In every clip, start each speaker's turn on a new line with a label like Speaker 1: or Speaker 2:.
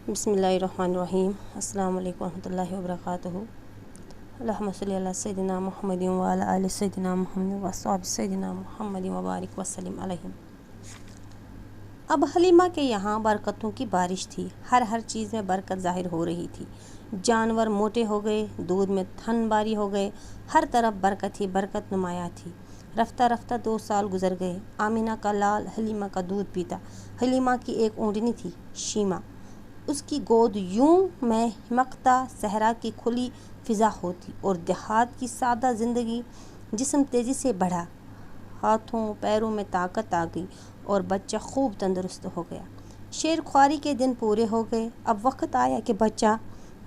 Speaker 1: بسم اللہ الرحمن الرحیم۔ السلام علیکم ورحمۃ اللہ وبرکاتہ۔ اللہم صلی علی سیدنا محمد وعلی آل سیدنا محمد واصحاب سیدنا محمد وبارک وسلم علیہم۔ اب حلیمہ کے یہاں برکتوں کی بارش تھی، ہر چیز میں برکت ظاہر ہو رہی تھی۔ جانور موٹے ہو گئے، دودھ میں تھن باری ہو گئے، ہر طرف برکت ہی برکت نمایاں تھی۔ رفتہ رفتہ 2 سال گزر گئے۔ آمینہ کا لال حلیمہ کا دودھ پیتا۔ حلیمہ کی ایک اونٹنی تھی، شیمہ، اس کی گود یوں میں مقتا صحرا کی کھلی فضا ہوتی اور دیہات کی سادہ زندگی۔ جسم تیزی سے بڑھا، ہاتھوں پیروں میں طاقت آ گئی اور بچہ خوب تندرست ہو گیا۔ شیر خواری کے دن پورے ہو گئے۔ اب وقت آیا کہ بچہ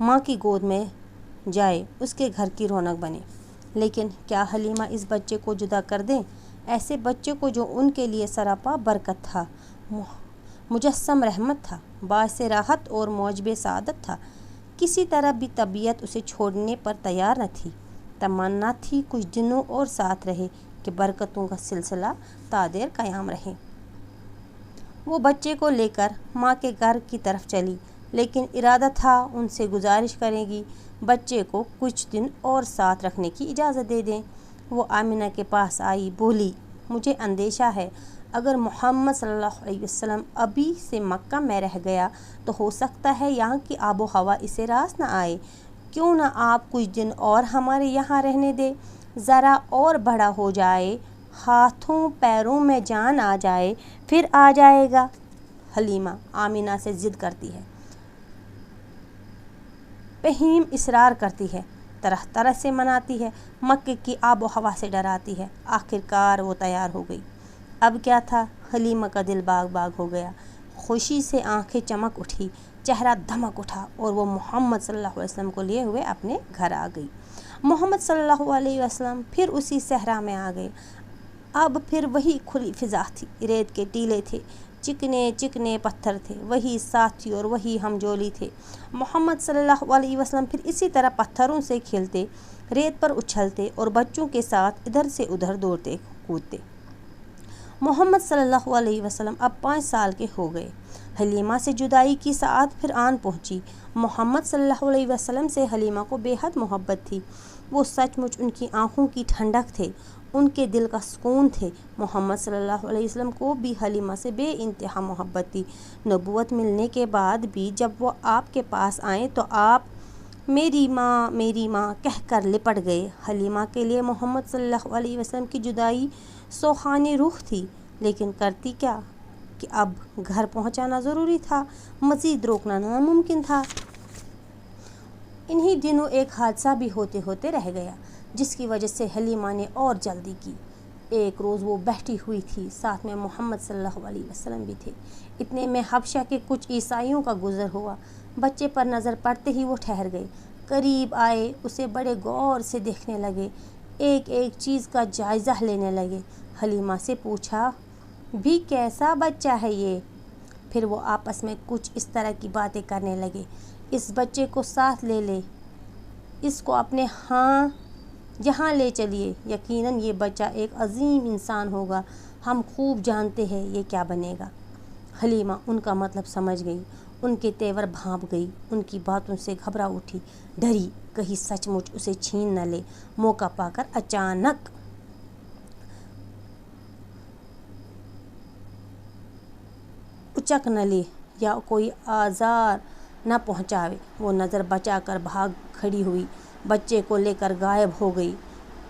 Speaker 1: ماں کی گود میں جائے، اس کے گھر کی رونق بنے۔ لیکن کیا حلیمہ اس بچے کو جدا کر دیں، ایسے بچے کو جو ان کے لیے سراپا برکت تھا، مجسم رحمت تھا، باعث راحت اور موجب سعادت تھا؟ کسی طرح بھی طبیعت اسے چھوڑنے پر تیار نہ تھی۔ تمنا تھی کچھ دنوں اور ساتھ رہے کہ برکتوں کا سلسلہ تا دیر قیام رہے۔ وہ بچے کو لے کر ماں کے گھر کی طرف چلی، لیکن ارادہ تھا ان سے گزارش کرے گی بچے کو کچھ دن اور ساتھ رکھنے کی اجازت دے دیں۔ وہ آمینہ کے پاس آئی، بولی، مجھے اندیشہ ہے اگر محمد صلی اللہ علیہ وسلم ابھی سے مکہ میں رہ گیا تو ہو سکتا ہے یہاں کی آب و ہوا اسے راس نہ آئے۔ کیوں نہ آپ کچھ دن اور ہمارے یہاں رہنے دے، ذرا اور بڑا ہو جائے، ہاتھوں پیروں میں جان آ جائے، پھر آ جائے گا۔ حلیمہ آمینہ سے ضد کرتی ہے، فہیم اصرار کرتی ہے، طرح سے مناتی ہے، مکے کی آب و ہوا سے ڈراتی ہے۔ آخر کار وہ تیار ہو گئی۔ اب کیا تھا، حلیمہ کا دل باغ ہو گیا، خوشی سے آنکھیں چمک اٹھی، چہرہ دمک اٹھا اور وہ محمد صلی اللہ علیہ وسلم کو لیے ہوئے اپنے گھر آ گئی۔ محمد صلی اللہ علیہ وسلم پھر اسی صحرا میں آ گئے۔ اب پھر وہی کھلی فضا تھی، ریت کے ٹیلے تھے، چکنے پتھر تھے، وہی ساتھی اور وہی ہمجولی تھے۔ محمد صلی اللہ علیہ وسلم پھر اسی طرح پتھروں سے کھیلتے، ریت پر اچھلتے اور بچوں کے ساتھ ادھر سے ادھر دوڑتے کودتے۔ محمد صلی اللہ علیہ وسلم اب 5 سال کے ہو گئے۔ حلیمہ سے جدائی کی ساعت پھر آن پہنچی۔ محمد صلی اللہ علیہ وسلم سے حلیمہ کو بے حد محبت تھی۔ وہ سچ مچ ان کی آنکھوں کی ٹھنڈک تھے، ان کے دل کا سکون تھے۔ محمد صلی اللہ علیہ وسلم کو بھی حلیمہ سے بے انتہا محبت تھی۔ نبوت ملنے کے بعد بھی جب وہ آپ کے پاس آئیں تو آپ میری ماں کہہ کر لپٹ گئے۔ حلیمہ کے لیے محمد صلی اللہ علیہ وسلم کی جدائی سوہانی روح تھی، لیکن کرتی کیا کہ اب گھر پہنچانا ضروری تھا، مزید روکنا ناممکن تھا۔ انہی دنوں ایک حادثہ بھی ہوتے رہ گیا، جس کی وجہ سے حلیمہ نے اور جلدی کی۔ ایک روز وہ بیٹھی ہوئی تھی، ساتھ میں محمد صلی اللہ علیہ وسلم بھی تھے۔ اتنے میں حبشہ کے کچھ عیسائیوں کا گزر ہوا۔ بچے پر نظر پڑتے ہی وہ ٹھہر گئے، قریب آئے، اسے بڑے غور سے دیکھنے لگے، ایک چیز کا جائزہ لینے لگے۔ حلیمہ سے پوچھا بھی کیسا بچہ ہے یہ؟ پھر وہ آپس میں کچھ اس طرح کی باتیں کرنے لگے، اس بچے کو ساتھ لے لے، اس کو اپنے جہاں لے چلیے، یقیناً یہ بچہ ایک عظیم انسان ہوگا، ہم خوب جانتے ہیں یہ کیا بنے گا۔ حلیمہ ان کا مطلب سمجھ گئی، ان کے تیور بھانپ گئی، ان کی باتوں سے گھبرا اٹھی، ڈری کہیں سچ مچ اسے چھین نہ لے۔ موقع پا کر اچانک اچک نہ لے یا کوئی آزار نہ پہنچاوے۔ وہ نظر بچا کر بھاگ کھڑی ہوئی، بچے کو لے کر غائب ہو گئی۔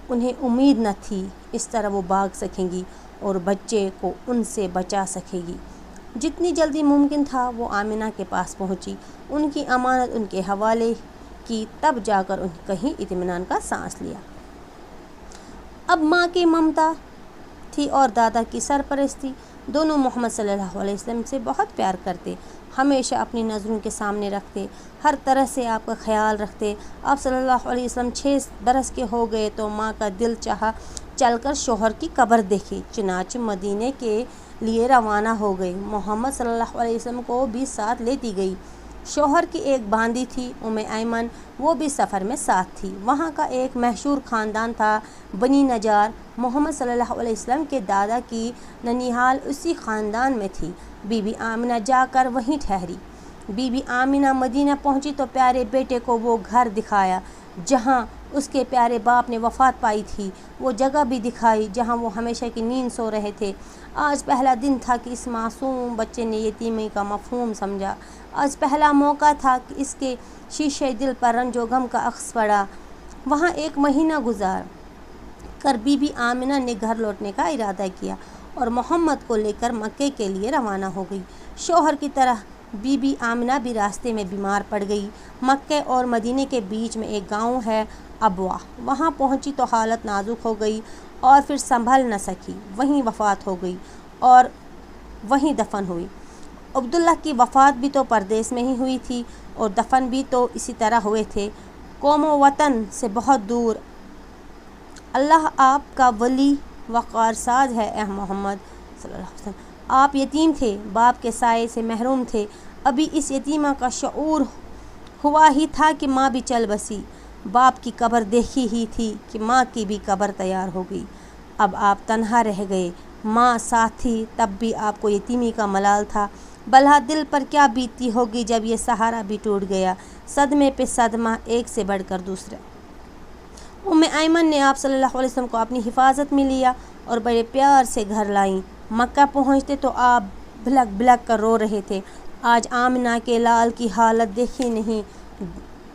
Speaker 1: انہیں امید نہ تھی اس طرح وہ بھاگ سکیں گی اور بچے کو ان سے بچا سکے گی۔ جتنی جلدی ممکن تھا وہ آمینہ کے پاس پہنچی، ان کی امانت ان کے حوالے کی، تب جا کر انہیں کہیں اطمینان کا سانس لیا۔ اب ماں کی ممتا تھی اور دادا کی سرپرستی۔ دونوں محمد صلی اللہ علیہ وسلم سے بہت پیار کرتے، ہمیشہ اپنی نظروں کے سامنے رکھتے، ہر طرح سے آپ کا خیال رکھتے۔ آپ صلی اللہ علیہ وسلم 6 برس کے ہو گئے تو ماں کا دل چاہا چل کر شوہر کی قبر دیکھے، چنانچہ مدینے کے لیے روانہ ہو گئی۔ محمد صلی اللہ علیہ وسلم کو بھی ساتھ لیتی گئی۔ شوہر کی ایک باندی تھی، ایمن، وہ بھی سفر میں ساتھ تھی۔ وہاں کا ایک مشہور خاندان تھا، بنی نجار۔ محمد صلی اللہ علیہ وسلم کے دادا کی ننیحال اسی خاندان میں تھی۔ بی بی آمنہ جا کر وہیں ٹھہری۔ بی بی آمینہ مدینہ پہنچی تو پیارے بیٹے کو وہ گھر دکھایا جہاں اس کے پیارے باپ نے وفات پائی تھی، وہ جگہ بھی دکھائی جہاں وہ ہمیشہ کی نیند سو رہے تھے۔ آج پہلا دن تھا کہ اس معصوم بچے نے یتیمی کا مفہوم سمجھا، آج پہلا موقع تھا کہ اس کے شیشے دل پر رنج و غم کا عکس پڑا۔ وہاں 1 مہینہ گزار کر بی بی آمینہ نے گھر لوٹنے کا ارادہ کیا اور محمد کو لے کر مکے کے لیے روانہ ہو گئی۔ شوہر کی طرح بی بی آمینہ بھی راستے میں بیمار پڑ گئی۔ مکے اور مدینے کے بیچ میں ایک گاؤں ہے ابوا، وہاں پہنچی تو حالت نازک ہو گئی اور پھر سنبھل نہ سکی، وہیں وفات ہو گئی اور وہیں دفن ہوئی۔ عبداللہ کی وفات بھی تو پردیس میں ہی ہوئی تھی اور دفن بھی تو اسی طرح ہوئے تھے، قوم و وطن سے بہت دور۔ اللہ آپ کا ولی وقار ساز ہے اے محمد صلی اللہ علیہ وسلم۔ آپ یتیم تھے، باپ کے سائے سے محروم تھے، ابھی اس یتیمہ کا شعور ہوا ہی تھا کہ ماں بھی چل بسی، باپ کی قبر دیکھی ہی تھی کہ ماں کی بھی قبر تیار ہو گئی۔ اب آپ تنہا رہ گئے، ماں ساتھ تھی تب بھی آپ کو یتیمی کا ملال تھا، بھلا دل پر کیا بیتتی ہوگی جب یہ سہارا بھی ٹوٹ گیا۔ صدمے پہ صدمہ، ایک سے بڑھ کر دوسرا۔ ایمن نے آپ صلی اللہ علیہ وسلم کو اپنی حفاظت میں لیا اور بڑے پیار سے گھر لائیں۔ مکہ پہنچتے تو آپ بھلک بھلک کر رو رہے تھے۔ آج آمنہ کے لال کی حالت دیکھی نہیں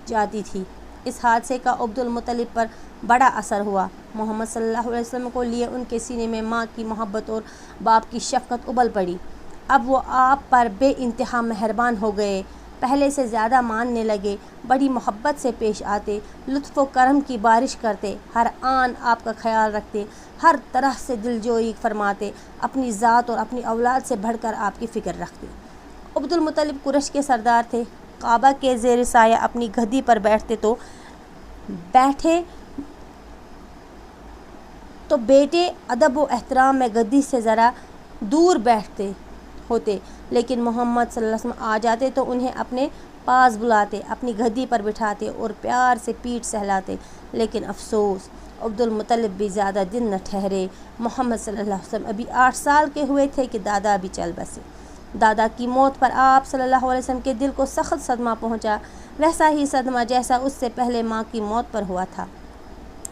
Speaker 1: جاتی تھی۔ اس حادثے کا عبد المطلب پر بڑا اثر ہوا۔ محمد صلی اللہ علیہ وسلم کو لیے ان کے سینے میں ماں کی محبت اور باپ کی شفقت ابل پڑی۔ اب وہ آپ پر بے انتہا مہربان ہو گئے، پہلے سے زیادہ ماننے لگے، بڑی محبت سے پیش آتے، لطف و کرم کی بارش کرتے، ہر آن آپ کا خیال رکھتے، ہر طرح سے دلجوئی فرماتے، اپنی ذات اور اپنی اولاد سے بڑھ کر آپ کی فکر رکھتے۔ عبد المطلب قریش کے سردار تھے، کعبہ کے زیر سایہ اپنی گدی پر بیٹے ادب و احترام میں گدی سے ذرا دور بیٹھتے ہوتے، لیکن محمد صلی اللہ علیہ وسلم آ جاتے تو انہیں اپنے پاس بلاتے، اپنی گدی پر بٹھاتے اور پیار سے پیٹھ سہلاتے۔ لیکن افسوس، عبد المطلب بھی زیادہ دن نہ ٹھہرے۔ محمد صلی اللہ علیہ وسلم ابھی 8 سال کے ہوئے تھے کہ دادا بھی چل بسے۔ دادا کی موت پر آپ صلی اللہ علیہ وسلم کے دل کو سخت صدمہ پہنچا، ویسا ہی صدمہ جیسا اس سے پہلے ماں کی موت پر ہوا تھا۔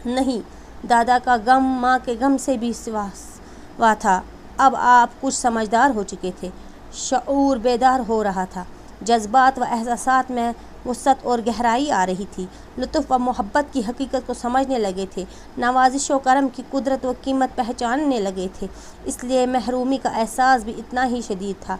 Speaker 1: نہیں، دادا کا غم ماں کے غم سے بھی سوا تھا۔ اب آپ کچھ سمجھدار ہو چکے تھے، شعور بیدار ہو رہا تھا، جذبات و احساسات میں وسعت اور گہرائی آ رہی تھی، لطف و محبت کی حقیقت کو سمجھنے لگے تھے، نوازش و کرم کی قدرت و قیمت پہچاننے لگے تھے، اس لیے محرومی کا احساس بھی اتنا ہی شدید تھا،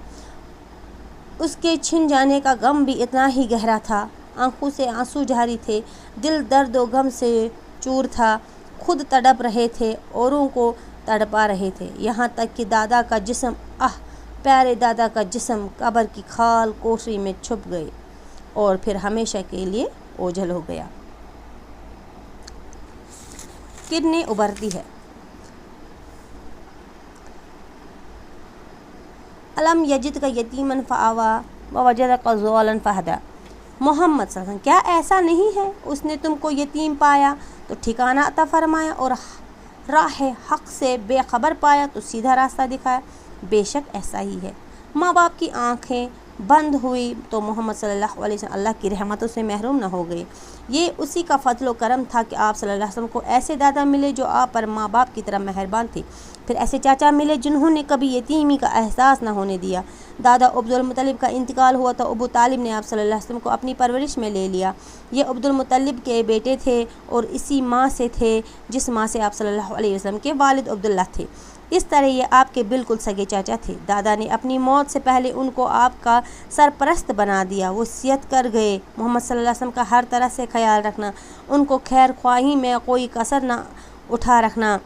Speaker 1: اس کے چھن جانے کا غم بھی اتنا ہی گہرا تھا۔ آنکھوں سے آنسو جاری تھے، دل درد و غم سے چور تھا، خود تڑپ رہے تھے، اوروں کو تڑپا رہے تھے، یہاں تک کہ دادا کا جسم پیارے دادا کا جسم قبر کی کھال کوٹری میں چھپ گئے اور پھر ہمیشہ کے لیے اوجھل ہو گیا۔ کرنیں ابھرتی ہے۔ الم یجد کا یتیمن فآوا ووجدک ضالا فہدا۔ محمد صلی اللہ علیہ وسلم، کیا ایسا نہیں ہے اس نے تم کو یتیم پایا تو ٹھکانہ عطا فرمایا اور راہ حق سے بے خبر پایا تو سیدھا راستہ دکھایا؟ بے شک ایسا ہی ہے۔ ماں باپ کی آنکھیں بند ہوئی تو محمد صلی اللہ علیہ وسلم اللہ کی رحمتوں سے محروم نہ ہو گئے۔ یہ اسی کا فضل و کرم تھا کہ آپ صلی اللہ علیہ وسلم کو ایسے دادا ملے جو آپ پر ماں باپ کی طرح مہربان تھے، پھر ایسے چاچا ملے جنہوں نے کبھی یتیمی کا احساس نہ ہونے دیا۔ دادا عبد المطلب کا انتقال ہوا تو ابو طالب نے آپ صلی اللہ علیہ وسلم کو اپنی پرورش میں لے لیا۔ یہ عبد المطلب کے بیٹے تھے اور اسی ماں سے تھے جس ماں سے آپ صلی اللہ علیہ وسلم کے والد عبداللہ تھے، اس طرح یہ آپ کے بالکل سگے چاچا تھے۔ دادا نے اپنی موت سے پہلے ان کو آپ کا سرپرست بنا دیا، وصیت کر گئے محمد صلی اللہ علیہ وسلم کا ہر طرح سے خیال رکھنا، ان کو خیر خواہی میں کوئی کسر نہ اٹھا رکھنا۔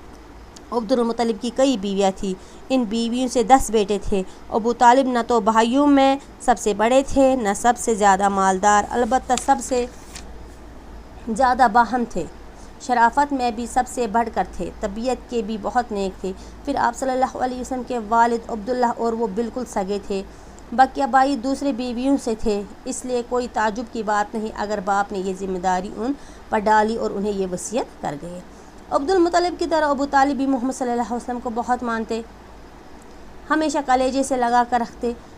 Speaker 1: عبد المطلب کی کئی بیویاں تھیں، ان بیویوں سے 10 بیٹے تھے۔ ابو طالب نہ تو بھائیوں میں سب سے بڑے تھے، نہ سب سے زیادہ مالدار، البتہ سب سے زیادہ باہم تھے، شرافت میں بھی سب سے بڑھ کر تھے، طبیعت کے بھی بہت نیک تھے۔ پھر آپ صلی اللہ علیہ وسلم کے والد عبداللہ اور وہ بالکل سگے تھے، بقیہ بھائی دوسرے بیویوں سے تھے، اس لیے کوئی تعجب کی بات نہیں اگر باپ نے یہ ذمہ داری ان پر ڈالی اور انہیں یہ وصیت کر گئے۔ عبد المطلب کی طرح ابو طالب بھی محمد صلی اللہ علیہ وسلم کو بہت مانتے، ہمیشہ کلیجے سے لگا کر رکھتے،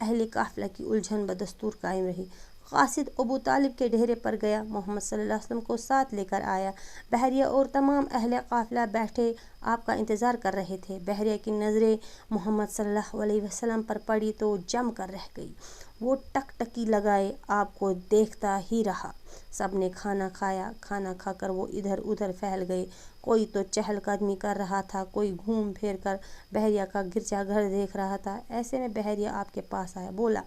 Speaker 1: اہل قافلہ کی الجھن بدستور قائم رہی۔ قاصد ابو طالب کے ڈیرے پر گیا، محمد صلی اللہ علیہ وسلم کو ساتھ لے کر آیا۔ بحریہ اور تمام اہل قافلہ بیٹھے آپ کا انتظار کر رہے تھے۔ بحریہ کی نظریں محمد صلی اللہ علیہ وسلم پر پڑی تو جم کر رہ گئی۔ وہ ٹک ٹکی لگائے آپ کو دیکھتا ہی رہا۔ سب نے کھانا کھایا۔ کھانا کھا کر وہ ادھر ادھر پھیل گئے، کوئی تو چہل قدمی کر رہا تھا، کوئی گھوم پھر کر بحریہ کا گرجا گھر دیکھ رہا تھا۔ ایسے میں بحریہ آپ کے پاس آیا، بولا،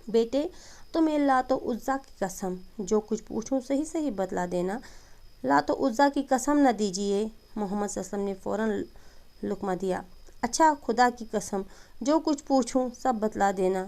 Speaker 1: بیٹے تمہیں لات و عزیٰ کی قسم، جو کچھ پوچھوں صحیح صحیح بتلا دینا۔ لات و عزیٰ کی قسم نہ دیجیے۔ محمد صلی اللہ علیہ وسلم نے فوراً لقمہ دیا۔ اچھا خدا کی قسم، جو کچھ پوچھوں سب بتلا دینا،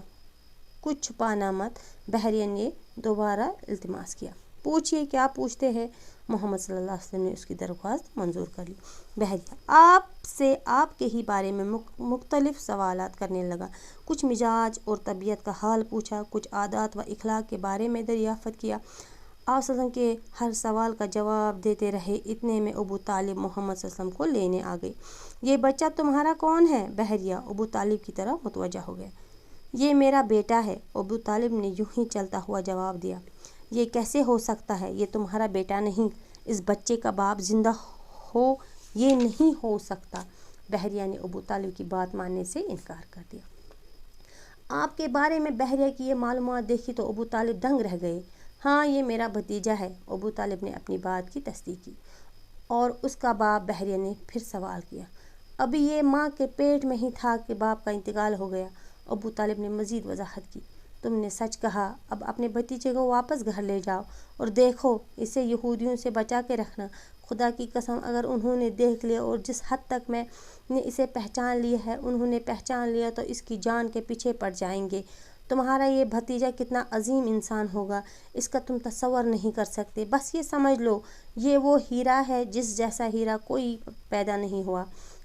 Speaker 1: کچھ چھپانا مت۔ بحریہ نے دوبارہ التماس کیا۔ پوچھئے کیا پوچھتے ہیں؟ محمد صلی اللہ علیہ وسلم نے اس کی درخواست منظور کر لی۔ بحریہ آپ سے آپ کے ہی بارے میں مختلف سوالات کرنے لگا۔ کچھ مزاج اور طبیعت کا حال پوچھا، کچھ عادات و اخلاق کے بارے میں دریافت کیا۔ آپ صلی اللہ علیہ وسلم کے ہر سوال کا جواب دیتے رہے۔ اتنے میں ابو طالب محمد صلی اللہ علیہ وسلم کو لینے آ گئے۔ یہ بچہ تمہارا کون ہے؟ بحریہ ابو طالب کی طرف متوجہ ہو گیا۔ یہ میرا بیٹا ہے، ابو طالب نے یوں ہی چلتا ہوا جواب دیا۔ یہ کیسے ہو سکتا ہے؟ یہ تمہارا بیٹا نہیں، اس بچے کا باپ زندہ ہو یہ نہیں ہو سکتا۔ بحریہ نے ابو طالب کی بات ماننے سے انکار کر دیا۔ آپ کے بارے میں بحریہ کی یہ معلومات دیکھی تو ابو طالب دنگ رہ گئے۔ ہاں یہ میرا بھتیجا ہے، ابو طالب نے اپنی بات کی تصدیق کی۔ اور اس کا باپ؟ بحریہ نے پھر سوال کیا۔ ابھی یہ ماں کے پیٹ میں ہی تھا کہ باپ کا انتقال ہو گیا۔ ابو طالب نے مزید وضاحت کی۔ تم نے سچ کہا، اب اپنے بھتیجے کو واپس گھر لے جاؤ اور دیکھو اسے یہودیوں سے بچا کے رکھنا۔ خدا کی قسم اگر انہوں نے دیکھ لیا اور جس حد تک میں نے اسے پہچان لیا ہے انہوں نے پہچان لیا تو اس کی جان کے پیچھے پڑ جائیں گے۔ تمہارا یہ بھتیجا کتنا عظیم انسان ہوگا اس کا تم تصور نہیں کر سکتے۔ بس یہ سمجھ لو یہ وہ ہیرا ہے جس جیسا ہیرا کوئی پیدا نہیں ہوا۔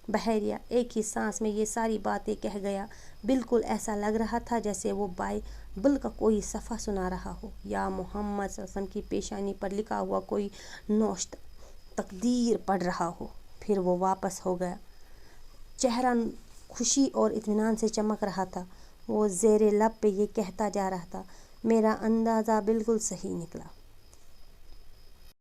Speaker 1: بحریہ ایک ہی سانس میں یہ ساری باتیں کہہ گیا۔ بالکل ایسا لگ رہا تھا جیسے وہ بائبل کا کوئی صفحہ سنا رہا ہو یا محمد صلی اللہ علیہ وسلم کی پیشانی پر لکھا ہوا کوئی نوشت تقدیر پڑھ رہا ہو۔ پھر وہ واپس ہو گیا۔ چہرہ خوشی اور اطمینان سے چمک رہا تھا۔ وہ زیر لب پہ یہ کہتا جا رہا تھا، میرا اندازہ بالکل صحیح نکلا۔